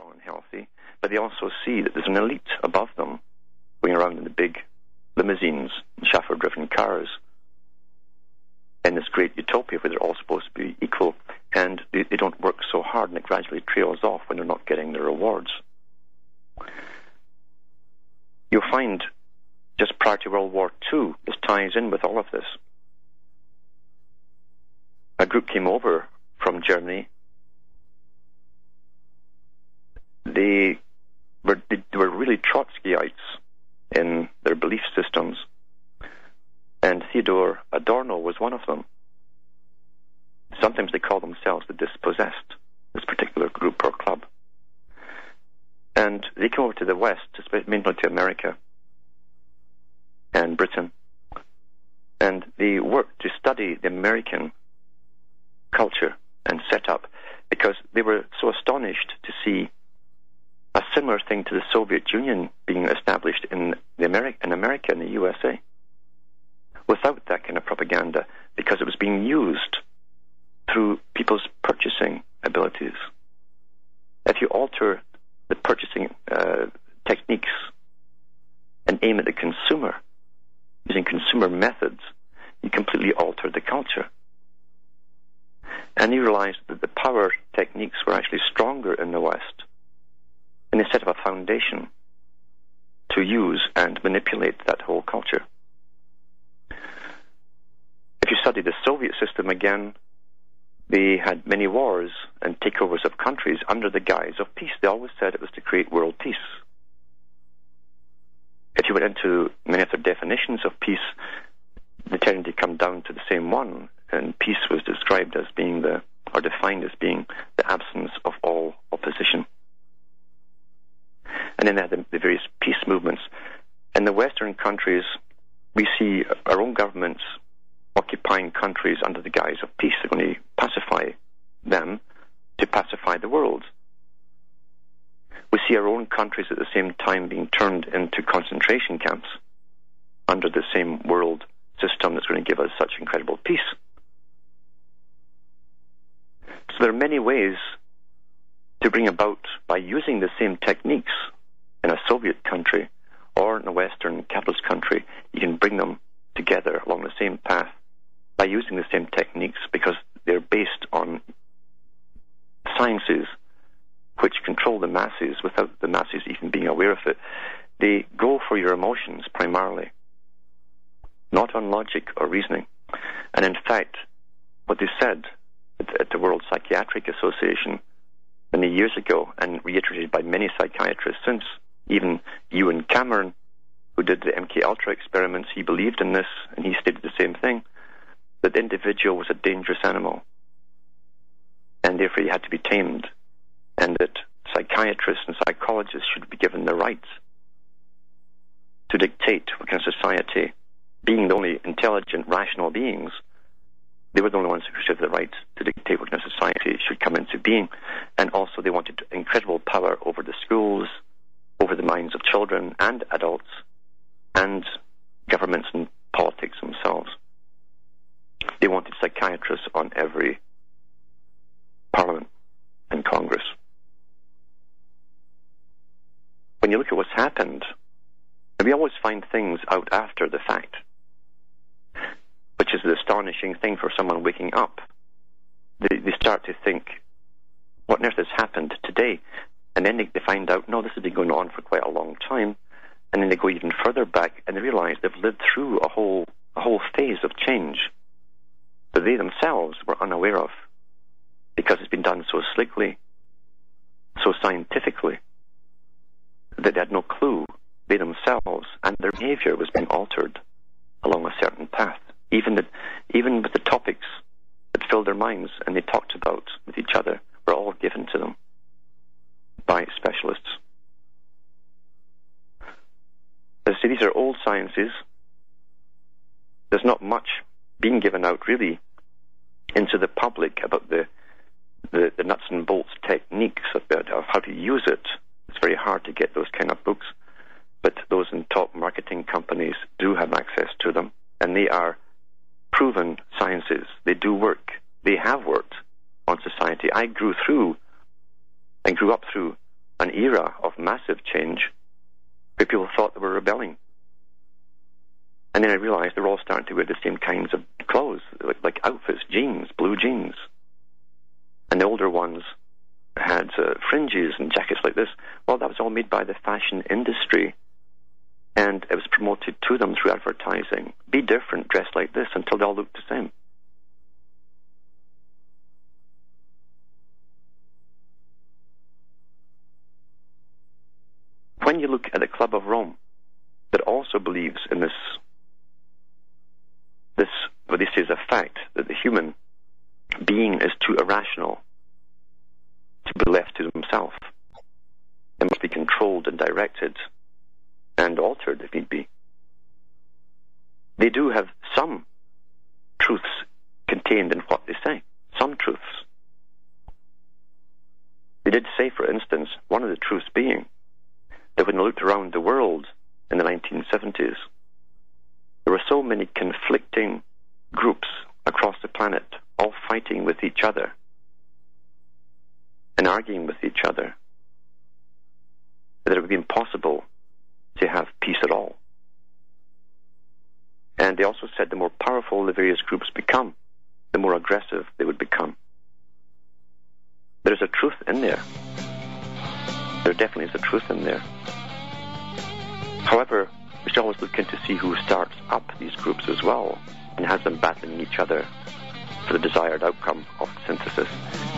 strong and healthy, but they also see that there's an elite above them going around in the big limousines and chauffeur-driven cars in this great utopia where they're all supposed to be equal, and they don't work so hard, and it gradually trails off when they're not getting their rewards. You'll find just prior to World War II, this ties in with all of this. A group came over from Germany. They were really Trotskyites in their belief systems, and Theodor Adorno was one of them. Sometimes they call themselves the dispossessed, this particular group or club. And they came over to the West, mainly to America and Britain, and they worked to study the American culture and setup, because they were so astonished to see a similar thing to the Soviet Union being established in America and the USA, without that kind of propaganda, because it was being used through people's purchasing abilities. If you alter the purchasing techniques and aim at the consumer, using consumer methods, you completely alter the culture. And you realized that the power techniques were actually stronger in the West, and they set up a foundation to use and manipulate that whole culture. If you study the Soviet system again, they had many wars and takeovers of countries under the guise of peace. They always said it was to create world peace. If you went into many of their definitions of peace, they tended to come down to the same one, and peace was described as being or defined as being the absence of all opposition. And then they had the various peace movements. In the Western countries, we see our own governments occupying countries under the guise of peace. They're going to pacify them to pacify the world. We see our own countries at the same time being turned into concentration camps under the same world system that's going to give us such incredible peace. So there are many ways to bring about, by using the same techniques in a Soviet country or in a Western capitalist country, you can bring them together along the same path by using the same techniques, because they're based on sciences which control the masses without the masses even being aware of it. They go for your emotions primarily, not on logic or reasoning. And in fact, what they said at the World Psychiatric Association many years ago, and reiterated by many psychiatrists since, even Ewan Cameron, who did the MK-Ultra experiments, he believed in this, and he stated the same thing, that the individual was a dangerous animal, and therefore he had to be tamed, and that psychiatrists and psychologists should be given the right to dictate what kind of society, being the only intelligent, rational beings, they were the only ones who should have the right to dictate what kind of society should come into being. And also they wanted incredible power over the schools, over the minds of children and adults, and governments and politics themselves. They wanted psychiatrists on every parliament and Congress. When you look at what's happened, and we always find things out after the fact, which is the astonishing thing for someone waking up. They start to think, what on earth has happened today? And then they find out, no, this has been going on for quite a long time. And then they go even further back and they realize they've lived through a whole phase of change that they themselves were unaware of, because it's been done so slickly, so scientifically, that they had no clue. They themselves and their behavior was being altered along a certain path. Even with the topics that filled their minds and they talked about with each other were all given to them by specialists. So these are old sciences. There's not much being given out really into the public about the nuts and bolts techniques of how to use it. It's very hard to get those kind of books, but those in top marketing companies do have access to them, and they are proven sciences. They do work. They have worked on society. I grew up through an era of massive change where people thought they were rebelling. And then I realized they were all starting to wear the same kinds of clothes, like outfits, jeans, blue jeans. And the older ones had fringes and jackets like this. Well, that was all made by the fashion industry. And it was promoted to them through advertising. Be different, dress like this, until they all looked the same. When you look at the Club of Rome, that also believes in this, what they say is a fact, that the human being is too irrational to be left to himself. It must be controlled and directed and altered if need be. They do have some truths contained in what they say. Some truths. They did say, for instance, one of the truths being that when they looked around the world in the 1970s, there were so many conflicting groups across the planet, all fighting with each other and arguing with each other, that it would be impossible to have peace at all. And they also said the more powerful the various groups become, the more aggressive they would become. There's a truth in there. There definitely is a truth in there. However, we should always look in to see who starts up these groups as well and has them battling each other for the desired outcome of synthesis.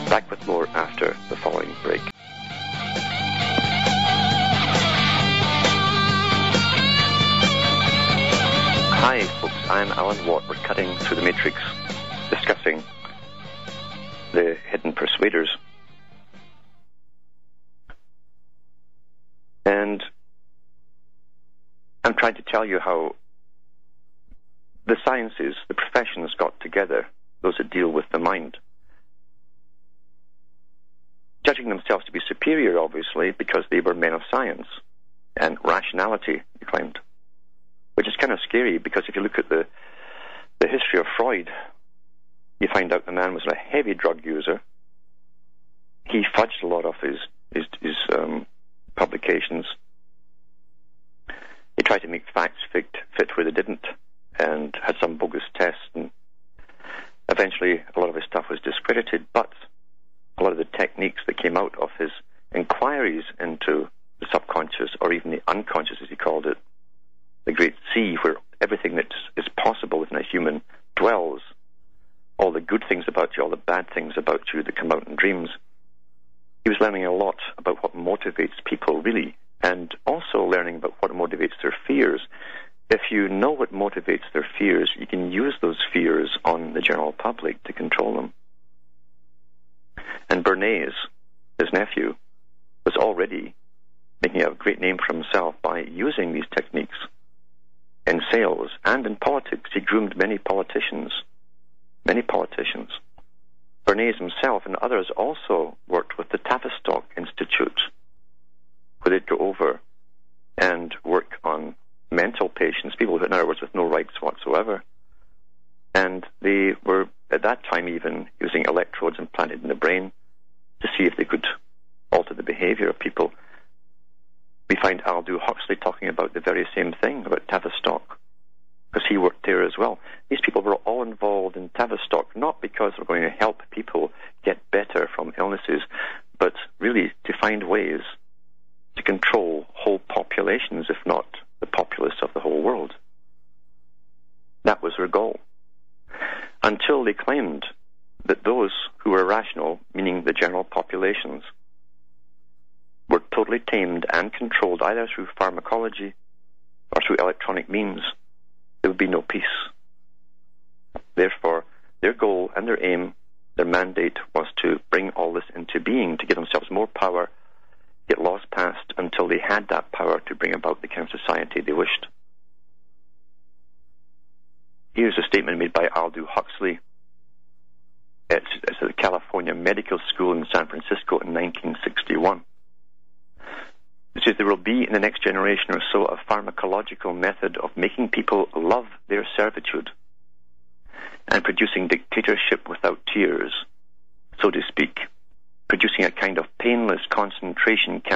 Back with more after the following break. Hi folks, I'm Alan Watt. We're cutting through the matrix, discussing the hidden persuaders. And I'm trying to tell you how the sciences, the professions got together, those that deal with the mind, judging themselves to be superior, obviously, because they were men of science and rationality, they claimed. Which is kind of scary, because if you look at the history of Freud, you find out the man was a heavy drug user. He fudged a lot of his publications. He tried to make facts fit where they didn't, and had some bogus tests, and eventually a lot of his stuff was discredited. But a lot of the techniques that came out of his inquiries into the subconscious, or even the unconscious as he called it, the great sea where everything that is possible within a human dwells, all the good things about you, all the bad things about you that come out in dreams. He was learning a lot about what motivates people really, and also learning about what motivates their fears. If you know what motivates their fears, you can use those fears on the general public to control them. And Bernays, his nephew, was already making a great name for himself by using these techniques in sales and in politics. He groomed many politicians. Bernays himself and others also worked with the Tavistock Institute, where they'd go over and work on mental patients, people who, in other words, with no rights whatsoever. And they were, at that time, even using electrodes implanted in the brain to see if they could alter the behaviour of people. We find Aldous Huxley talking about the very same thing, about Tavistock, because he worked there as well. These people were all involved in Tavistock, not because they're going to help people get better from illnesses, but really to find ways to control whole populations, if not the populace of the whole world. That was their goal. Until they claimed that those who were rational, meaning the general populations, were totally tamed and controlled either through pharmacology or through electronic means, there would be no peace. Therefore, their goal and their aim, their mandate, was to bring all this into being, to give themselves more power, get laws passed until they had that power to bring about the kind of society they wished. Here's a statement made by Aldous Huxley at the California Medical School in San Francisco in 1961. It says there will be in the next generation or so a pharmacological method of making people love their servitude and producing dictatorship without tears, so to speak, producing a kind of painless concentration camp